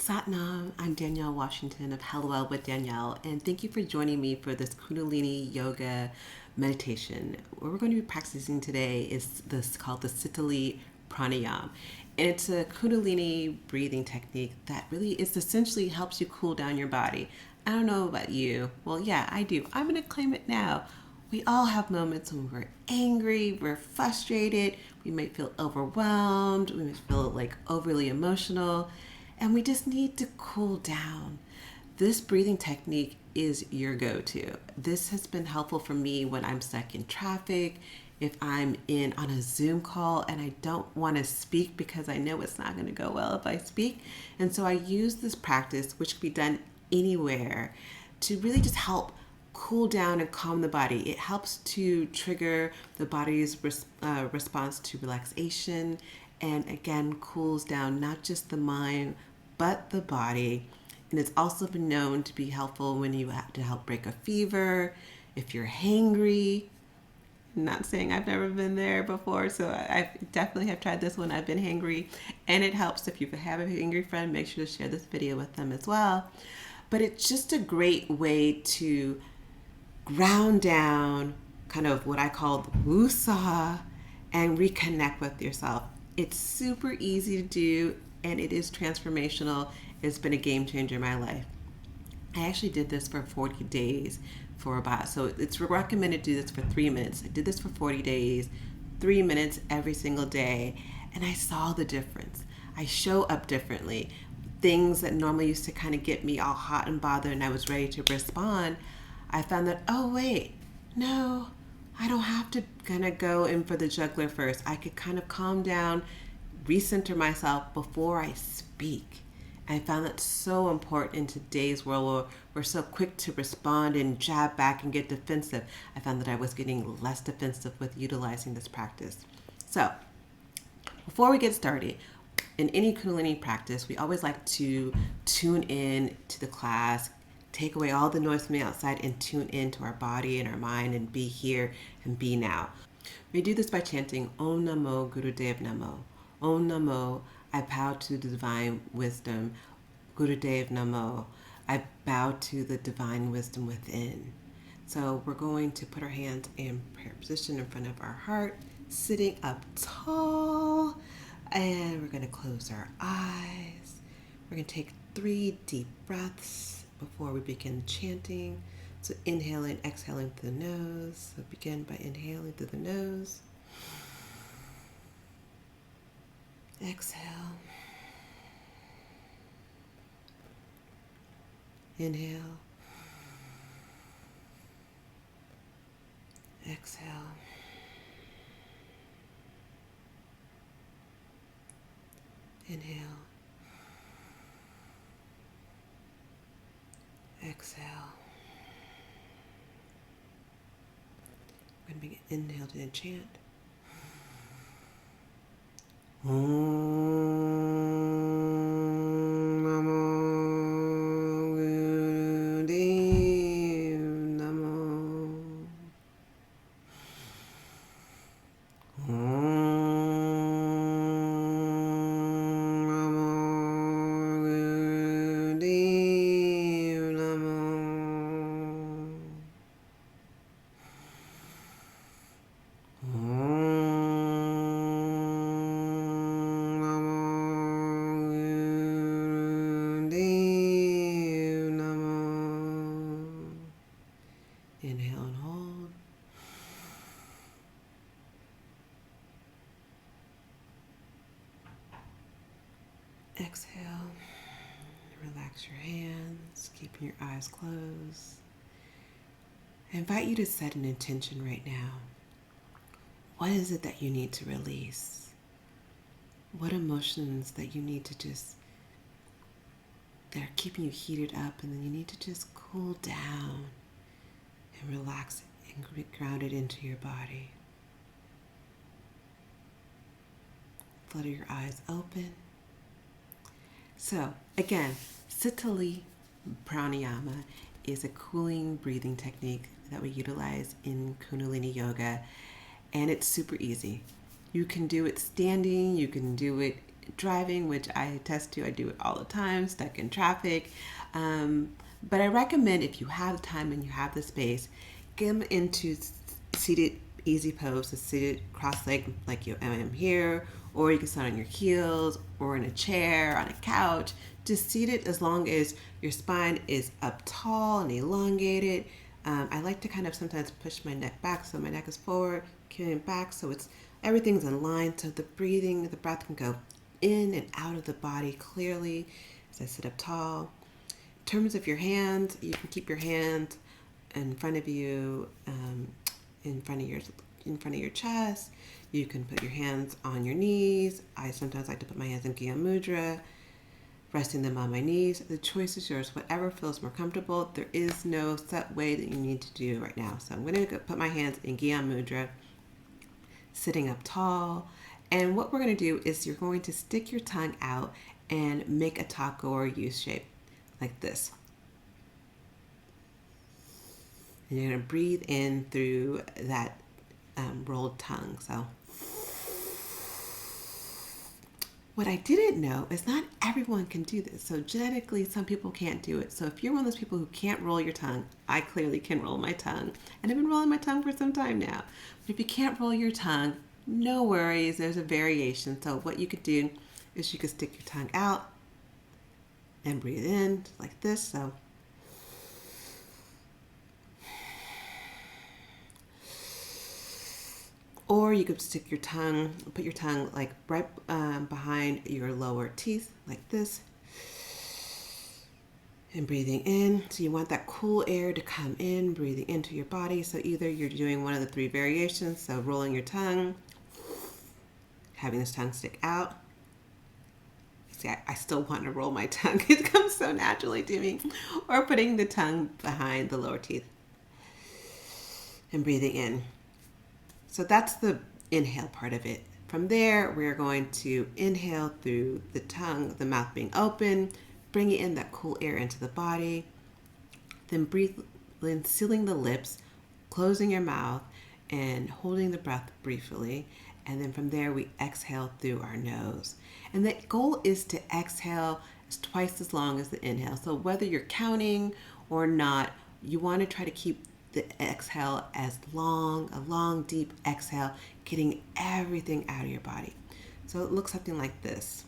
Satnam, I'm Danielle Washington of Hellwell with Danielle, and thank you for joining me for this Kundalini Yoga meditation. What we're going to be practicing today is this called the Sitali Pranayam. And it's a Kundalini breathing technique that really is essentially helps you cool down your body. I don't know about you. Well, yeah, I do. I'm going to claim it now. We all have moments when we're angry, we're frustrated, we might feel overwhelmed, we might feel like overly emotional, and we just need to cool down. This breathing technique is your go-to. This has been helpful for me when I'm stuck in traffic, if I'm in on a Zoom call and I don't want to speak because I know it's not going to go well if I speak. And so I use this practice, which can be done anywhere, to really just help cool down and calm the body. It helps to trigger the body's response to relaxation, and again cools down not just the mind but the body. And it's also been known to be helpful when you have to help break a fever, if you're hangry. I'm not saying I've never been there before, so I definitely have tried this one. I've been hangry, and it helps. If you have a hangry friend, make sure to share this video with them as well. But it's just a great way to ground down, kind of what I call the woosah, and reconnect with yourself. It's super easy to do, and it is transformational. It's been a game changer in my life. I actually did this for 40 days so it's recommended to do this for 3 minutes. I did this for 40 days, 3 minutes every single day, and I saw the difference. I show up differently. Things that normally used to kind of get me all hot and bothered and I was ready to respond, I found that, oh wait, no, I don't have to kind of go in for the juggler first. I could kind of calm down, recenter myself before I speak. I found that so important in today's world where we're so quick to respond and jab back and get defensive. I found that I was getting less defensive with utilizing this practice. So, before we get started, in any Kundalini practice, we always like to tune in to the class, take away all the noise from the outside, and tune into our body and our mind and be here and be now. We do this by chanting Om Namo Gurudev Namo. Om Namo, I bow to the divine wisdom. Gurudev Namo, I bow to the divine wisdom within. So we're going to put our hands in prayer position in front of our heart, sitting up tall, and we're going to close our eyes. We're going to take 3 deep breaths before we begin chanting. So inhaling, exhaling through the nose. So begin by inhaling through the nose. Exhale. Inhale. Exhale. Inhale. Exhale. We're going to begin inhale to chant. Inhale and hold. Exhale. Relax your hands, keeping your eyes closed. I invite you to set an intention right now. What is it that you need to release? What emotions that you need to they're keeping you heated up, and then you need to just cool down and relax and ground it into your body. Flutter your eyes open. So again, Sitali Pranayam is a cooling breathing technique that we utilize in Kundalini Yoga, and it's super easy. You can do it standing, you can do it driving, which I attest to. I do it all the time, stuck in traffic. But I recommend, if you have time and you have the space, get them into seated easy pose, so seated cross-legged like you am here, or you can sit on your heels or in a chair, on a couch. Just seated as long as your spine is up tall and elongated. I like to kind of sometimes push my neck back so my neck is forward, carrying back so everything's in line, so the breath can go in and out of the body clearly as I sit up tall. In terms of your hands, you can keep your hands in front of you, in front of your chest. You can put your hands on your knees. I sometimes like to put my hands in Gyan Mudra, resting them on my knees. The choice is yours, whatever feels more comfortable. There is no set way that you need to do right now. So I'm going to put my hands in Gyan Mudra, sitting up tall. And what we're going to do is you're going to stick your tongue out and make a taco or U shape like this. And you're going to breathe in through that rolled tongue. So what I didn't know is not everyone can do this. So genetically, some people can't do it. So if you're one of those people who can't roll your tongue, I clearly can roll my tongue. And I've been rolling my tongue for some time now. But if you can't roll your tongue, no worries. There's a variation. So what you could do is you could stick your tongue out and breathe in like this. So or you could stick your tongue, put your tongue like right behind your lower teeth like this, and breathing in. So you want that cool air to come in, breathing into your body. So either you're doing one of the three variations, so rolling your tongue, having this tongue stick out. See, I still want to roll my tongue. It comes so naturally to me. Or putting the tongue behind the lower teeth and breathing in. So that's the inhale part of it. From there, we're going to inhale through the tongue, the mouth being open, bringing in that cool air into the body. Then breathe in, sealing the lips, closing your mouth, and holding the breath briefly. And then from there, we exhale through our nose. And the goal is to exhale twice as long as the inhale. So whether you're counting or not, you want to try to keep the exhale as long, a long, deep exhale, getting everything out of your body. So it looks something like this.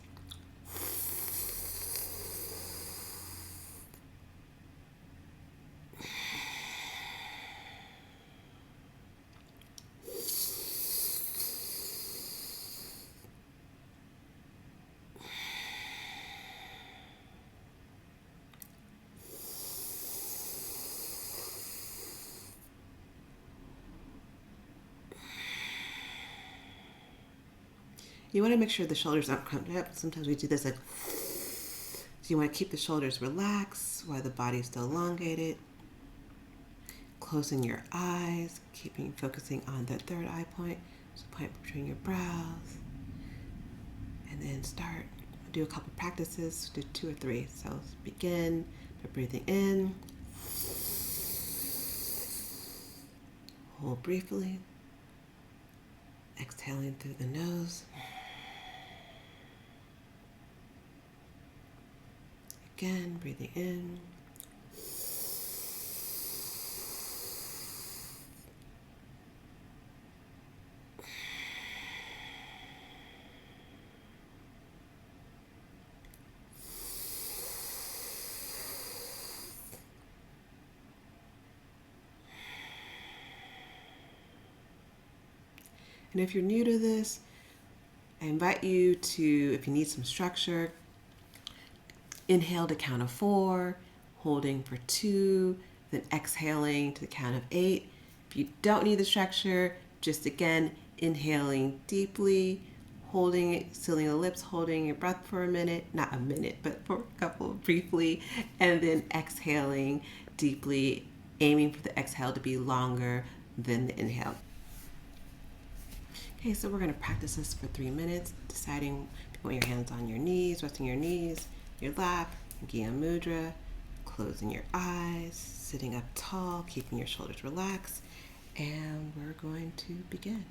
You want to make sure the shoulders aren't crumped up. Sometimes we do this like, so you want to keep the shoulders relaxed while the body is still elongated. Closing your eyes, focusing on the third eye point, so point between your brows. And then do a couple practices, do 2 or 3. So begin by breathing in. Hold briefly. Exhaling through the nose. Again, breathing in. And if you're new to this, I invite you to, if you need some structure, inhale to count of 4, holding for 2, then exhaling to the count of 8. If you don't need the structure, just again, inhaling deeply, holding it, sealing the lips, holding your breath for a minute, not a minute, but for a couple briefly, and then exhaling deeply, aiming for the exhale to be longer than the inhale. Okay, so we're going to practice this for 3 minutes, deciding if you want your hands on your knees, resting your knees, your lap, Gyan Mudra, closing your eyes, sitting up tall, keeping your shoulders relaxed, and we're going to begin.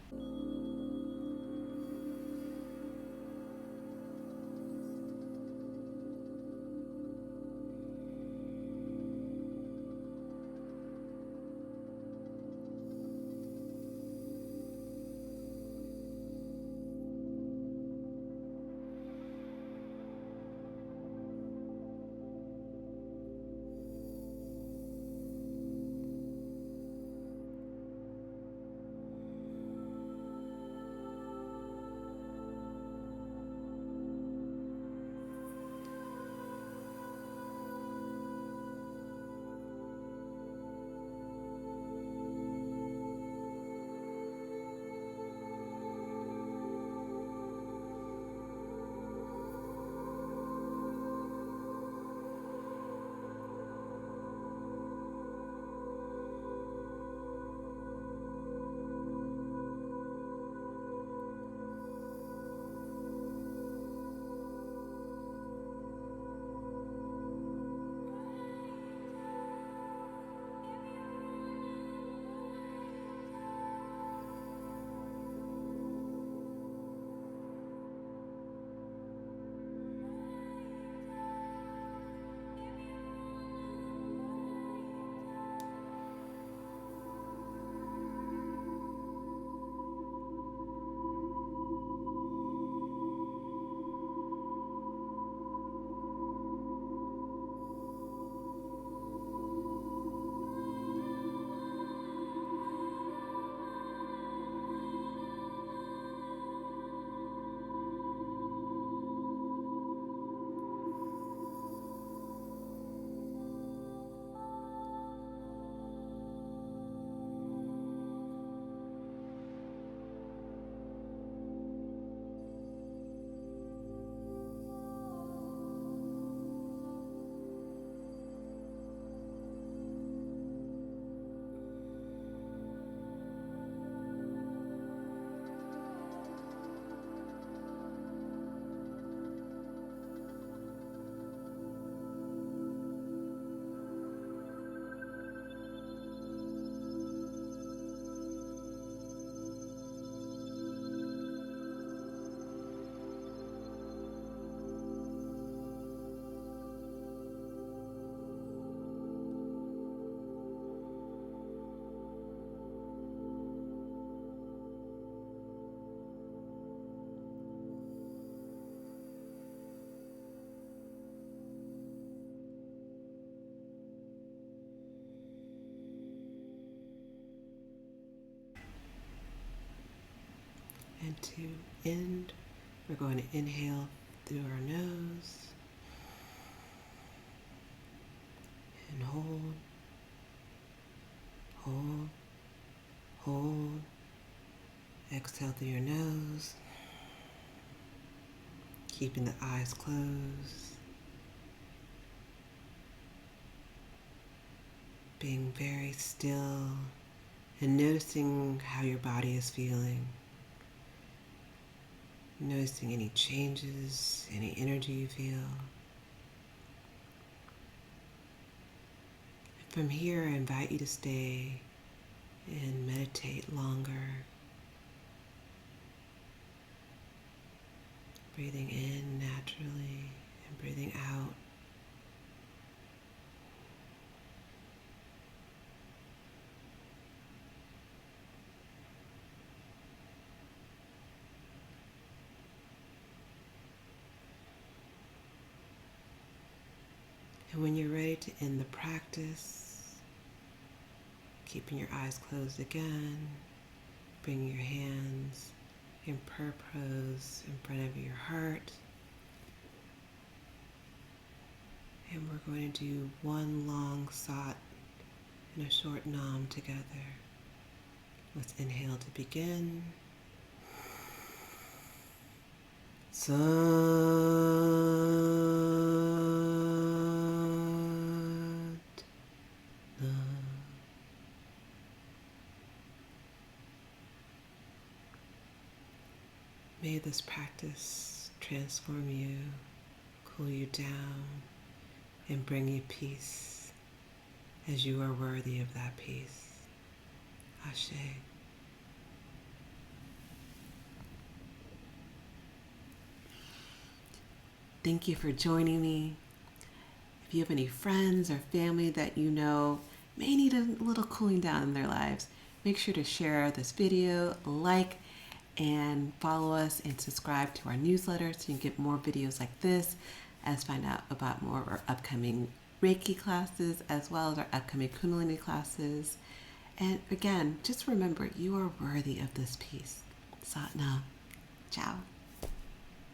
to end. We're going to inhale through our nose and hold, hold, hold. Exhale through your nose, keeping the eyes closed, being very still and noticing how your body is feeling. Noticing any changes, any energy you feel. From here, I invite you to stay and meditate longer. Breathing in naturally and breathing out. And when you're ready to end the practice, keeping your eyes closed again, bring your hands in prayer pose in front of your heart. And we're going to do one long sat and a short nam together. Let's inhale to begin. Sat Nam. May this practice transform you, cool you down, and bring you peace, as you are worthy of that peace. Ashe. Thank you for joining me. If you have any friends or family that you know may need a little cooling down in their lives, make sure to share this video, like, and follow us and subscribe to our newsletter so you can get more videos like this, as find out about more of our upcoming Reiki classes as well as our upcoming Kundalini classes. And again, just remember, you are worthy of this peace. Sat Nam. Ciao.